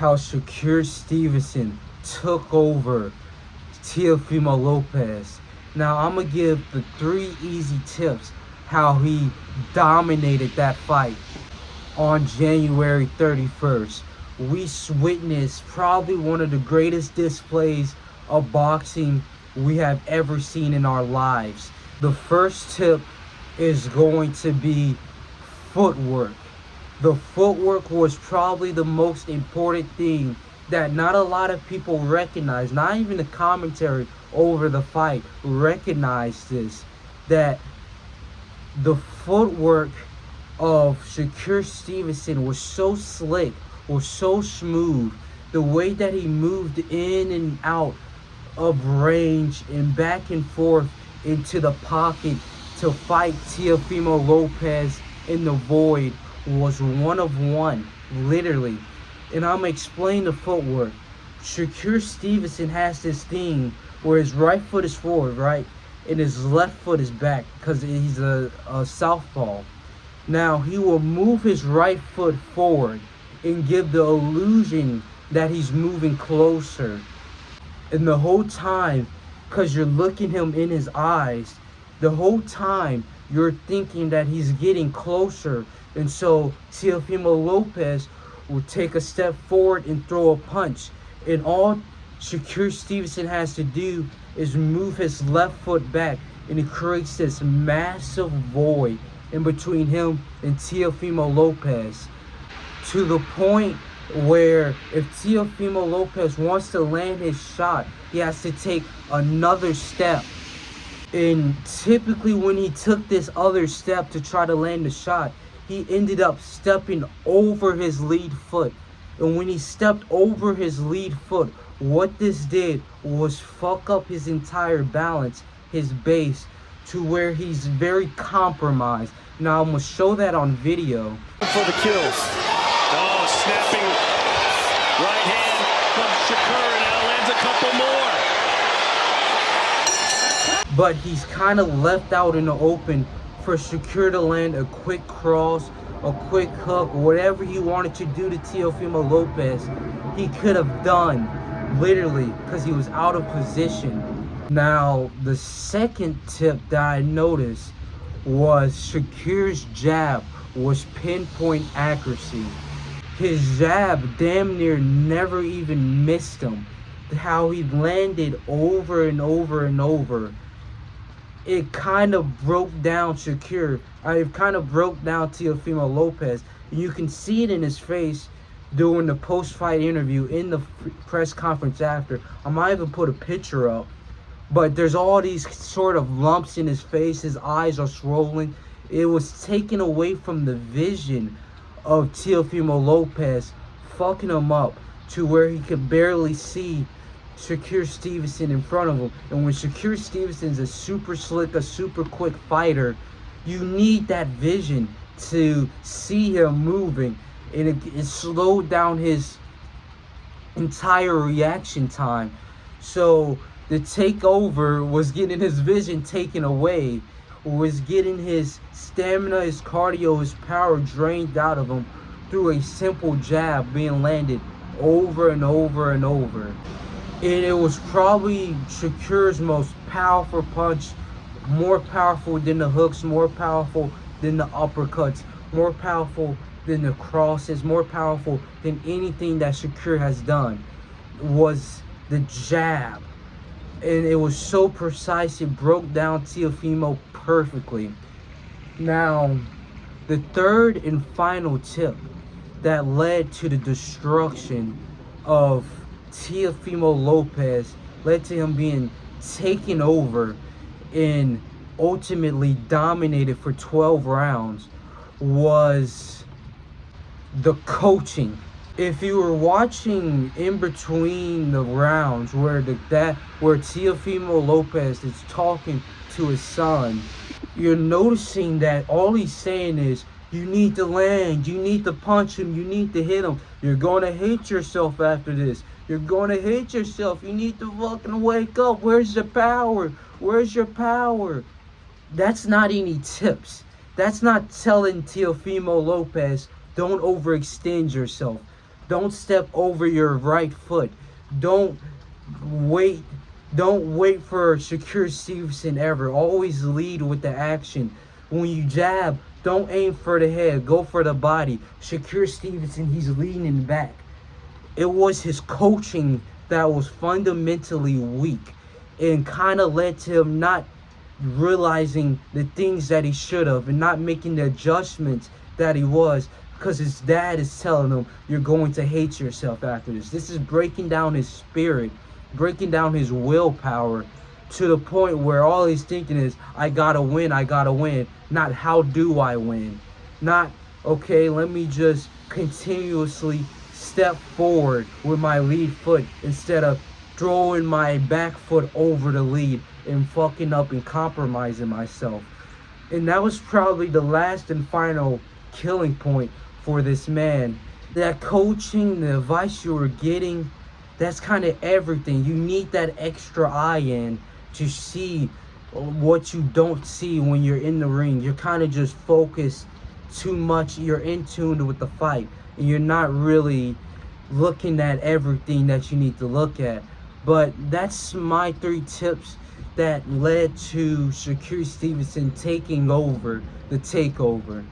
how Shakur Stevenson took over Teofimo Lopez. Now I'm going to give the 3 easy tips how he dominated that fight on January 31st. We witnessed probably one of the greatest displays of boxing we have ever seen in our lives. The first tip is going to be footwork. The footwork was probably the most important thing that not a lot of people recognize. Not even the commentary over the fight recognized this. That the footwork of Shakur Stevenson was so slick, was so smooth. The way that he moved in and out of range and back and forth into the pocket to fight Teofimo Lopez in the void was one of one, literally. And I'm going to explain the footwork. Shakur Stevenson has this thing where his right foot is forward, right? And his left foot is back because he's a southpaw. Now, he will move his right foot forward and give the illusion that he's moving closer. And the whole time, because you're looking him in his eyes, the whole time you're thinking that he's getting closer. And so Teofimo Lopez will take a step forward and throw a punch. And all Shakur Stevenson has to do is move his left foot back, and it creates this massive void in between him and Teofimo Lopez, to the point where if Teofimo Lopez wants to land his shot, he has to take another step. And typically when he took this other step to try to land the shot, he ended up stepping over his lead foot. And when he stepped over his lead foot, what this did was fuck up his entire balance, his base, to where he's very compromised. Now I'm going to show that on video. For the kills. Oh, snapping right hand from Shakur, now lands a couple more. But he's kind of left out in the open for Shakur to land a quick cross, a quick hook, whatever he wanted to do to Teofimo Lopez, he could have done, literally, because he was out of position. Now, the second tip that I noticed was Shakur's jab was pinpoint accuracy. His jab damn near never even missed him. How he landed over and over and over. It kind of broke down Shakur. It kind of broke down Teofimo Lopez. And you can see it in his face during the post-fight interview, in the press conference after. I might even put a picture up. But there's all these sort of lumps in his face. His eyes are swollen. It was taken away from the vision of Teofimo Lopez, fucking him up to where he could barely see Shakur Stevenson in front of him. And when Shakur Stevenson's a super slick, a super quick fighter, you need that vision to see him moving. And it slowed down his entire reaction time. So the takeover was getting his vision taken away, was getting his stamina, his cardio, his power drained out of him through a simple jab being landed over and over and over. And it was probably Shakur's most powerful punch, more powerful than the hooks, more powerful than the uppercuts, more powerful than the crosses, more powerful than anything that Shakur has done, was the jab. And it was so precise, it broke down Teofimo perfectly. Now, the third and final tip that led to the destruction of Teofimo Lopez, led to him being taken over and ultimately dominated for 12 rounds, was the coaching. If you were watching in between the rounds where Teofimo Lopez is talking to his son, you're noticing that all he's saying is, you need to land, you need to punch him, you need to hit him. You're going to hate yourself after this. You're going to hate yourself. You need to fucking wake up. Where's your power? Where's your power? That's not any tips. That's not telling Teofimo Lopez, don't overextend yourself. Don't step over your right foot. Don't wait. Don't wait for Shakur Stevenson ever. Always lead with the action. When you jab, don't aim for the head. Go for the body. Shakur Stevenson, he's leaning back. It was his coaching that was fundamentally weak and kind of led to him not realizing the things that he should have and not making the adjustments that he was, because his dad is telling him, you're going to hate yourself after this. This is breaking down his spirit, breaking down his willpower to the point where all he's thinking is, I gotta win, not how do I win, not, okay, let me just continuously step forward with my lead foot instead of throwing my back foot over the lead and fucking up and compromising myself. And that was probably the last and final killing point for this man. That coaching, the advice you were getting, that's kind of everything. You need that extra eye in to see what you don't see when you're in the ring. You're kind of just focused too much. You're in tune with the fight, and you're not really looking at everything that you need to look at. But that's my 3 tips that led to Shakur Stevenson taking over the takeover.